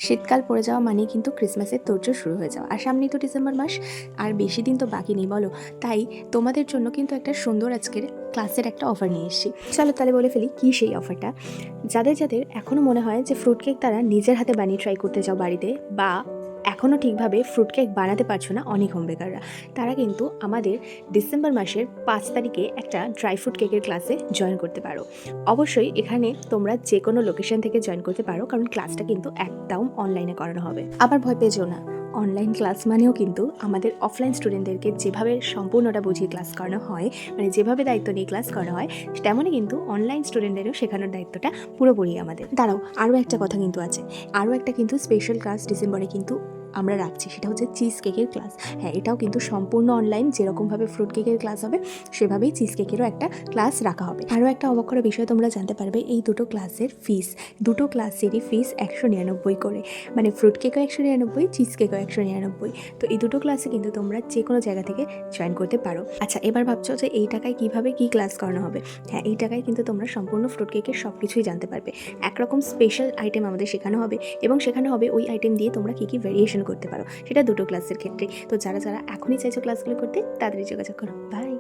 শীতকাল পড়ে যাওয়া মানেই কিন্তু ক্রিসমাসের তোড়জোড় শুরু হয়ে যাওয়া, আর সামনেই তো ডিসেম্বর মাস, আর বেশি দিন তো বাকি নেই বলো। তাই তোমাদের জন্য কিন্তু একটা সুন্দর আজকের ক্লাসের একটা অফার নিয়ে এসেছি। চলো তাহলে বলে ফেলি কী সেই অফারটা। যাদের যাদের এখনও মনে হয় যে ফ্রুট কেক তারা নিজের হাতে বানিয়ে ট্রাই করতে চাও বাড়িতে, বা এখনও ঠিকভাবে ফ্রুট কেক বানাতে পারছো না অনেক হোম বেকাররা, তারা কিন্তু আমাদের ডিসেম্বর মাসের 5 তারিখে একটা ড্রাই ফ্রুট কেকের ক্লাসে জয়েন করতে পারো। অবশ্যই এখানে তোমরা যে কোনো লোকেশন থেকে জয়েন করতে পারো, কারণ ক্লাসটা কিন্তু একদম অনলাইনে করানো হবে। আবার ভয় পেয়েছো না, অনলাইন ক্লাস মানেও কিন্তু আমাদের অফলাইন স্টুডেন্টদেরকে যেভাবে সম্পূর্ণটা বুঝিয়ে ক্লাস করানো হয়, মানে যেভাবে দায়িত্ব নিয়ে ক্লাস করানো হয়, তেমনই কিন্তু অনলাইন স্টুডেন্টদেরও শেখানোর দায়িত্বটা পুরোপুরি আমাদের। দাঁড়াও, আরও একটা কথা কিন্তু আছে, আরও একটা কিন্তু স্পেশাল ক্লাস ডিসেম্বরে কিন্তু আমরা রাখছি, সেটা হচ্ছে চিজ কেকের ক্লাস। হ্যাঁ, এটাও কিন্তু সম্পূর্ণ অনলাইন, যেরকমভাবে ফ্রুট কেকের ক্লাস হবে সেভাবেই চিজ কেকেরও একটা ক্লাস রাখা হবে। আরও একটা অবাক করা বিষয় তোমরা জানতে পারবে, এই দুটো ক্লাসের ফিস, দুটো ক্লাসেরই ফিস 199 করে, মানে ফ্রুট কেকও 199, চিজ কেকও 199। তো এই দুটো ক্লাসে কিন্তু তোমরা যে কোনো জায়গা থেকে জয়েন করতে পারো। আচ্ছা, এবার ভাবছো যে এই টাকায় কীভাবে কী ক্লাস করানো হবে। হ্যাঁ, এই টাকায় কিন্তু তোমরা সম্পূর্ণ ফ্রুট কেকের সব কিছুই জানতে পারবে। একরকম স্পেশাল আইটেম আমাদের শেখানো হবে, এবং শেখানো হবে ওই আইটেম দিয়ে তোমরা কী কী ভেরিয়েশন করতে পারো, সেটা দুটো ক্লাসের ক্ষেত্রে। তো যারা যারা এখনই চাইছো ক্লাসগুলো করতে, তাড়াতাড়ি যোগাযোগ করো। বাই।